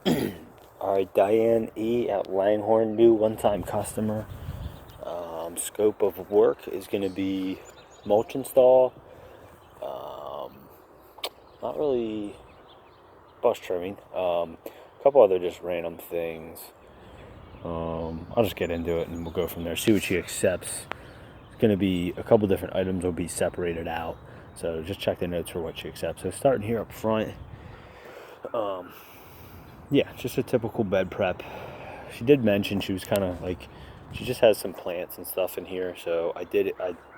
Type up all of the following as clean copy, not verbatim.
All right, Diane E at Langhorne, new one-time customer. Scope of work is going to be mulch install. Um, Not really bush trimming. A couple other just random things. I'll just get into it and we'll go from there. See what she accepts. It's going to be a couple different items will be separated out. So just check the notes for what she accepts. So starting here up front. Yeah, just a typical bed prep. She did mention she was kind of like, she just has some plants and stuff in here. So I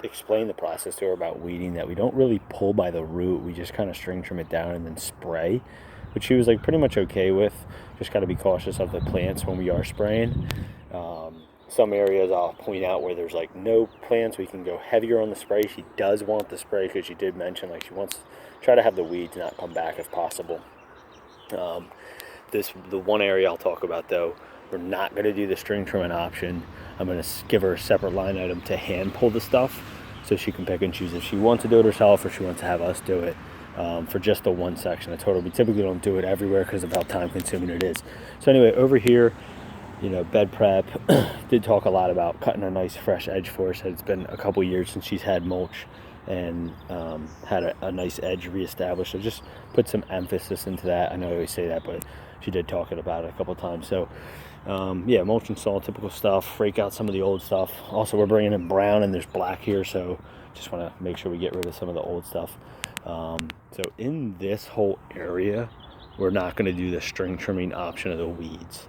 explained the process to her about weeding, that we don't really pull by the root. We just kind of string trim it down and then spray, which she was like pretty much okay with. Just got to be cautious of the plants when we are spraying. Some areas I'll point out where there's like no plants, we can go heavier on the spray. She does want the spray because she did mention like she wants to try to have the weeds not come back if possible. The one area I'll talk about though, we're not going to do the string trimming option. I'm going to give her a separate line item to hand pull the stuff so she can pick and choose if she wants to do it herself or she wants to have us do it for just the one section. I told her we typically don't do it everywhere because of how time consuming it is. So anyway, over here, bed prep. Did talk a lot about cutting a nice fresh edge for us. It's been a couple years since she's had mulch and had a nice edge reestablished. So just put some emphasis into that. I know I always say that, but she did talk about it a couple times. So yeah, mulch and saw, typical stuff. Rake out some of the old stuff. Also, we're bringing in brown and there's black here, so just want to make sure we get rid of some of the old stuff. So in this whole area, we're not going to do the string trimming option of the weeds.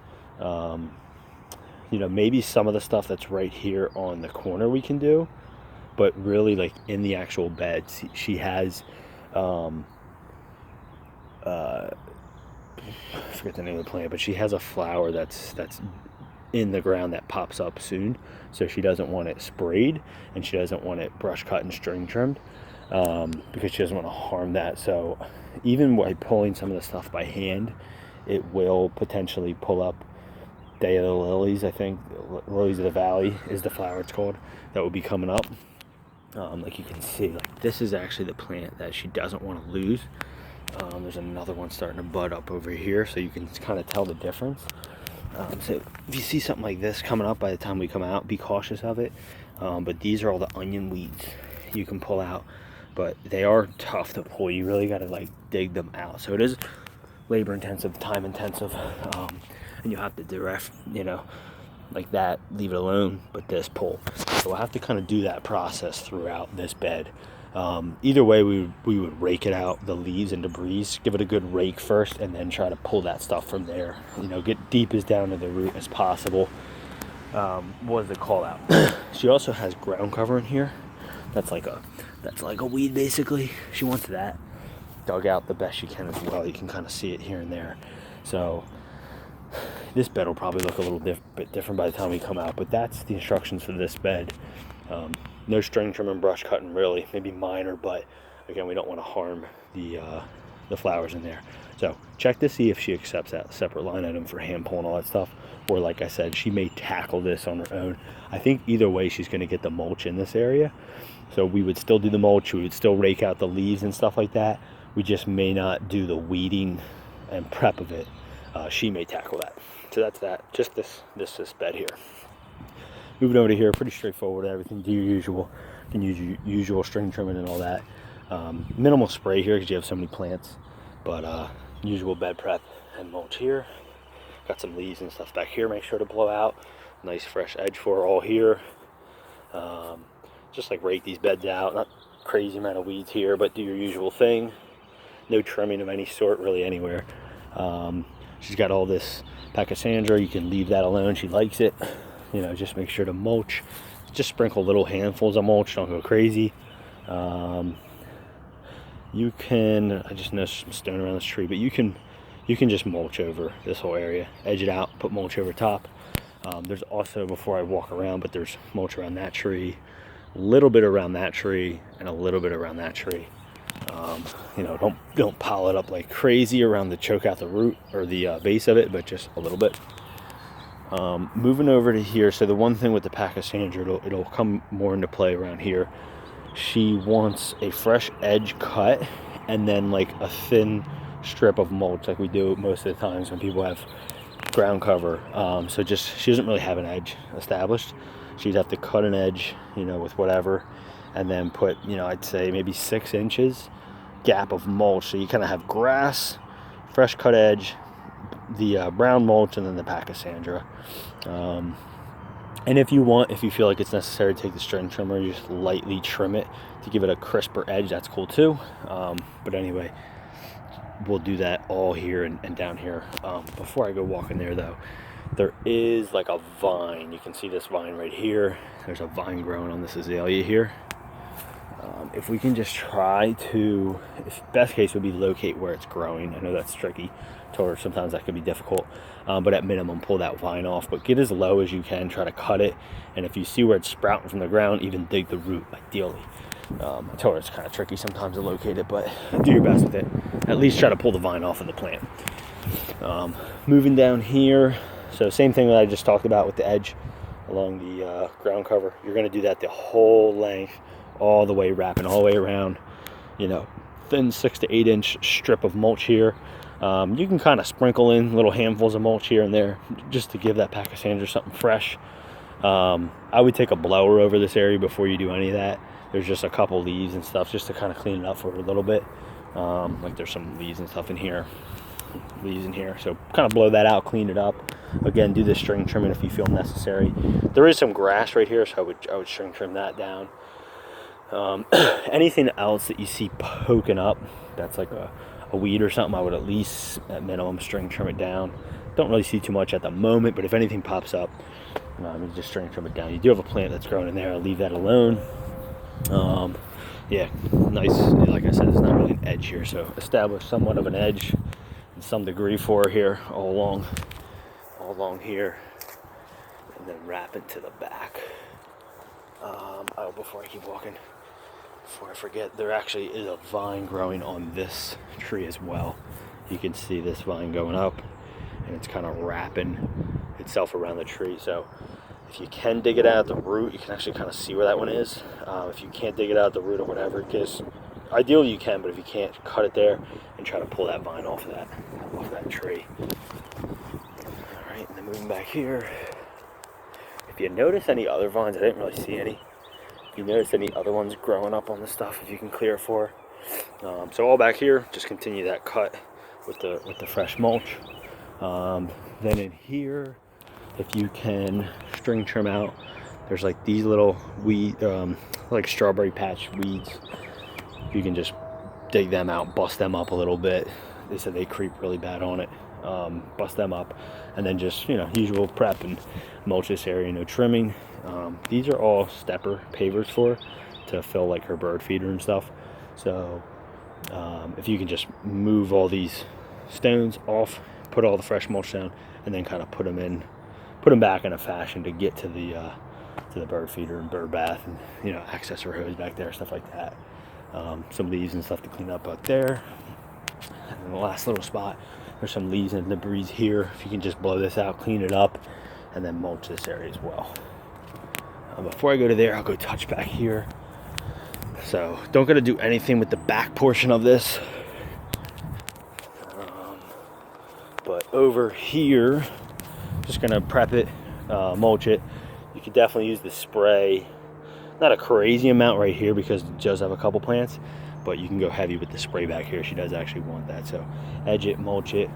Maybe some of the stuff that's right here on the corner we can do, but really like in the actual beds, she has, I forget the name of the plant, but she has a flower that's in the ground that pops up soon. So she doesn't want it sprayed and she doesn't want it brush cut and string trimmed, because she doesn't want to harm that. So even by pulling some of the stuff by hand, it will potentially pull up Day of the Lilies, I think. Lilies of the Valley is the flower it's called, that will be coming up. Like you can see, like this is actually the plant that she doesn't want to lose. There's another one starting to bud up over here, so you can kind of tell the difference. So if you see something like this coming up by the time we come out, be cautious of it. But these are all the onion weeds you can pull out, but they are tough to pull. You really got to like dig them out. So it is labor intensive, time intensive, and you have to direct, like that, leave it alone, but this pull. So we'll have to kind of do that process throughout this bed. Either way, we would rake it out, the leaves and debris, give it a good rake first, and then try to pull that stuff from there. Get deep as down to the root as possible. What does it call out? She also has ground cover in here. That's like a weed basically. She wants that dug out the best she can as well. You can kind of see it here and there. So this bed will probably look a little bit different by the time we come out, but that's the instructions for this bed. No string trimming, brush cutting really, maybe minor, but again, we don't want to harm the flowers in there. So check to see if she accepts that separate line item for hand pull and all that stuff, or like I said, she may tackle this on her own. I think either way she's going to get the mulch in this area, so we would still do the mulch, we would still rake out the leaves and stuff like that. We just may not do the weeding and prep of it. She may tackle that. So that's that. Just this bed here. Moving over to here, pretty straightforward. Everything do your usual. You can use your usual string trimming and all that. Minimal spray here because you have so many plants, but usual bed prep and mulch here. Got some leaves and stuff back here. Make sure to blow out. Nice fresh edge for all here. Just like rake these beds out. Not crazy amount of weeds here, but do your usual thing. No trimming of any sort really anywhere. She's got all this pachysandra. You can leave that alone. She likes it. Just make sure to mulch. Just sprinkle little handfuls of mulch. Don't go crazy. You can, I just know some stone around this tree, but you can just mulch over this whole area. Edge it out, put mulch over top. There's also, before I walk around, but there's mulch around that tree, a little bit around that tree, and a little bit around that tree. Don't pile it up like crazy around to choke out the root or the base of it, but just a little bit. Moving over to here, so the one thing with the pachysandra, it'll come more into play around here. She wants a fresh edge cut and then like a thin strip of mulch like we do most of the times when people have ground cover. So just, she doesn't really have an edge established. She'd have to cut an edge, you know, with whatever, and then put, you know, I'd say maybe 6 inches gap of mulch. So you kind of have grass, fresh cut edge, the brown mulch, and then the Pachysandra. And if you feel like it's necessary to take the string trimmer, you just lightly trim it to give it a crisper edge. That's cool too. But anyway, we'll do that all here and down here. Before I go walking there though, there is like a vine. You can see this vine right here. There's a vine growing on this azalea here. If we can just try to, best case would be locate where it's growing. I know that's tricky. Told her sometimes that can be difficult, but at minimum pull that vine off, but get as low as you can, try to cut it, and if you see where it's sprouting from the ground, even dig the root ideally. I told her it's kind of tricky sometimes to locate it, but do your best with it. At least try to pull the vine off of the plant. Moving down here, so same thing that I just talked about with the edge along the ground cover. You're going to do that the whole length, all the way, wrapping all the way around, you know, thin 6 to 8 inch strip of mulch here. You can kind of sprinkle in little handfuls of mulch here and there just to give that Pachysandra something fresh. I would take a blower over this area before you do any of that. There's just a couple leaves and stuff just to kind of clean it up for a little bit. Like there's some leaves and stuff in here, so kind of blow that out, clean it up. Again, do the string trimming if you feel necessary. There is some grass right here, so I would string trim that down. Anything else that you see poking up that's like a weed or something, I would at least at minimum string trim it down. Don't really see too much at the moment, but if anything pops up, you just string trim it down. You do have a plant that's growing in there, I'll leave that alone. Yeah, nice. Like I said, there's not really an edge here, so establish somewhat of an edge in some degree for here, all along here, and then wrap it to the back. Oh, before I keep walking, before I forget, there actually is a vine growing on this tree as well. You can see this vine going up, and it's kind of wrapping itself around the tree. So if you can dig it out at the root, you can actually kind of see where that one is. If you can't dig it out at the root or whatever, because ideally you can, but if you can't, cut it there and try to pull that vine off of that tree. All right, and then moving back here. If you notice any other vines, I didn't really see any. If you notice any other ones growing up on the stuff, if you can clear it for. So all back here, just continue that cut with the fresh mulch. Then in here, if you can string trim out, there's like these little weed, like strawberry patch weeds. You can just dig them out, bust them up a little bit. They said they creep really bad on it. Bust them up, and then just, you know, usual prep and mulch this area, no trimming. These are all stepper pavers to fill like her bird feeder and stuff. So if you can just move all these stones off, put all the fresh mulch down, and then kind of put them back in a fashion to get to the bird feeder and bird bath, and, you know, access her hose back there, stuff like that. Some leaves and stuff to clean up out there. And then the last little spot, there's some leaves and debris here. If you can just blow this out, clean it up, and then mulch this area as well. Before I go to there, I'll go touch back here. So don't gotta do anything with the back portion of this. But over here, just gonna prep it, mulch it. You could definitely use the spray. Not a crazy amount right here because it does have a couple plants, but you can go heavy with the spray back here. She does actually want that. So edge it, mulch it,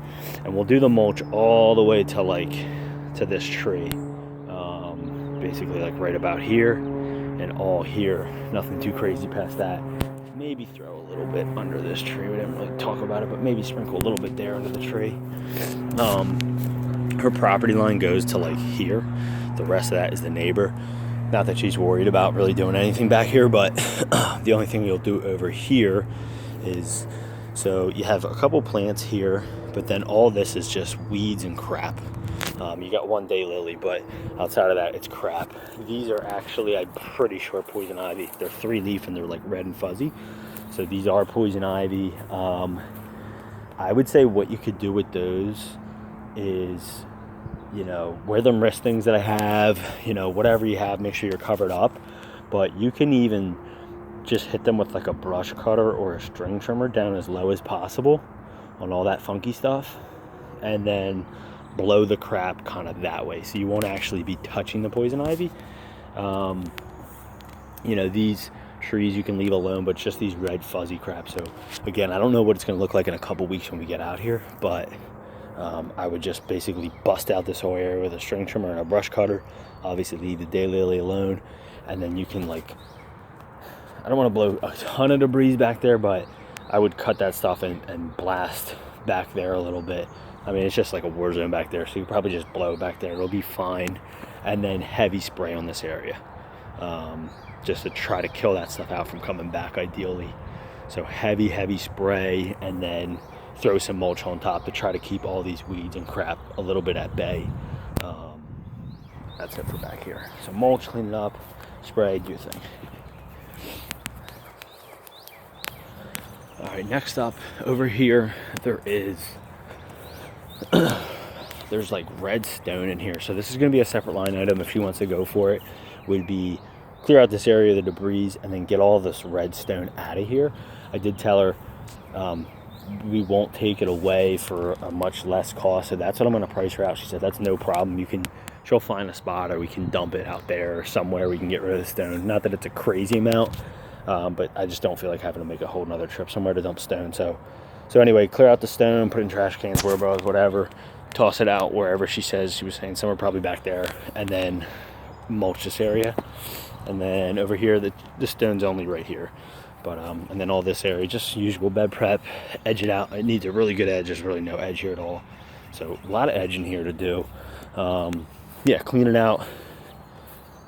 and we'll do the mulch all the way to this tree. Basically like right about here and all here. Nothing too crazy past that. Maybe throw a little bit under this tree. We didn't really talk about it, but maybe sprinkle a little bit there under the tree. Her property line goes to like here. The rest of that is the neighbor. Not that she's worried about really doing anything back here, but the only thing we'll do over here is, so you have a couple plants here, but then all this is just weeds and crap. You got one daylily, but outside of that, it's crap. These are actually, I'm pretty sure, poison ivy. They're 3-leaf and they're like red and fuzzy. So these are poison ivy. I would say what you could do with those is, you know, wear them wrist things that I have, you know, whatever you have, make sure you're covered up. But you can even just hit them with like a brush cutter or a string trimmer down as low as possible. on all that funky stuff, and then blow the crap kind of that way, so you won't actually be touching the poison ivy. You know, these trees you can leave alone, but just these red fuzzy crap. So again, I don't know what it's going to look like in a couple weeks when we get out here, but I would just basically bust out this whole area with a string trimmer and a brush cutter. Obviously leave the daylily alone, and then you can, like, I don't want to blow a ton of debris back there, but I would cut that stuff and blast back there a little bit. I mean, it's just like a war zone back there, so you probably just blow back there, it'll be fine. And then heavy spray on this area, just to try to kill that stuff out from coming back ideally. So heavy spray, and then throw some mulch on top to try to keep all these weeds and crap a little bit at bay. That's it for back here. So mulch, clean it up, spray, do your thing. All right, next up over here, there's like red stone in here. So this is gonna be a separate line item if she wants to go for it. Would be clear out this area, the debris, and then get all this red stone out of here. I did tell her we won't take it away for a much less cost, so that's what I'm gonna price her out. She said that's no problem. She'll find a spot, or we can dump it out there or somewhere we can get rid of the stone. Not that it's a crazy amount, but I just don't feel like having to make a whole nother trip somewhere to dump stone. So anyway, clear out the stone, put it in trash cans, wherever, whatever, toss it out wherever she says. She was saying somewhere probably back there, and then mulch this area. And then over here, the stone's only right here. But and then all this area, just usual bed prep, edge it out. It needs a really good edge. There's really no edge here at all. So a lot of edge in here to do. Yeah, clean it out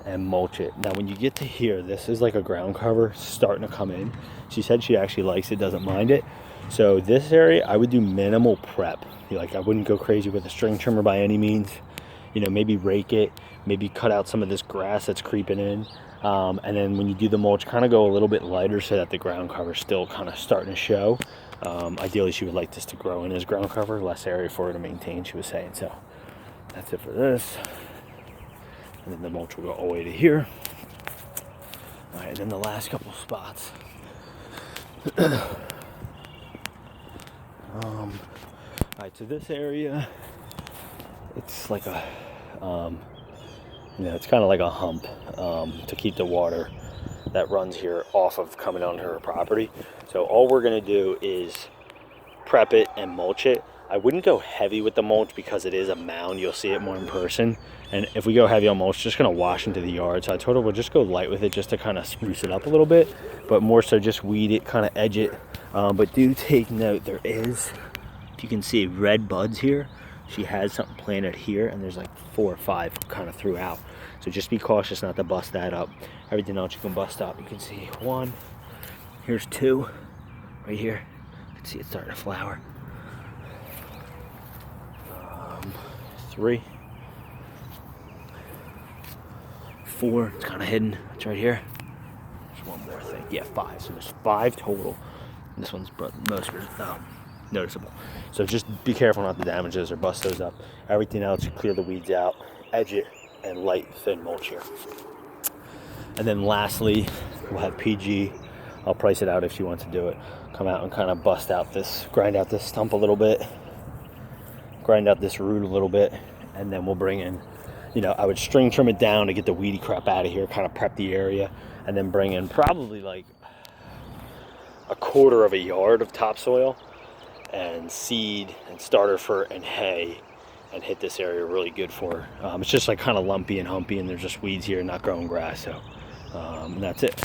and mulch it. Now when you get to here, this is like a ground cover starting to come in. She said she actually likes it, doesn't mind it. So this area, I would do minimal prep. Like, I wouldn't go crazy with a string trimmer by any means. You know, maybe rake it, maybe cut out some of this grass that's creeping in. And then when you do the mulch, kind of go a little bit lighter so that the ground cover is still kind of starting to show. Ideally, she would like this to grow in as ground cover, less area for her to maintain, she was saying. So that's it for this. And then the mulch will go all the way to here. All right, and then the last couple spots. All right, so this area, it's like a, it's kind of like a hump to keep the water that runs here off of coming onto her property. So all we're gonna do is prep it and mulch it. I wouldn't go heavy with the mulch because it is a mound. You'll see it more in person. And if we go heavy on mulch, it's just gonna wash into the yard. So I told her we'll just go light with it just to kind of spruce it up a little bit, but more so just weed it, kind of edge it. But do take note, there is, if you can see, red buds here. She has something planted here, and there's like 4 or 5 kind of throughout. So just be cautious not to bust that up. Everything else you can bust up. You can see 1, here's 2, right here. You can see it's starting to flower. 3, 4, it's kind of hidden. It's right here. There's one more thing. Yeah, 5. So there's 5 total. And this one's most noticeable. So just be careful not to damage those or bust those up. Everything else, clear the weeds out, edge it, and light thin mulch here. And then lastly, we'll have PG. I'll price it out if she wants to do it. Come out and kind of bust out this, grind out this stump a little bit, grind out this root a little bit, and then we'll bring in, I would string trim it down to get the weedy crap out of here, kind of prep the area, and then bring in probably like 1/4 of a yard of topsoil and seed and starter fert and hay, and hit this area really good for her. It's just like kind of lumpy and humpy, and there's just weeds here, not growing grass. So and that's it.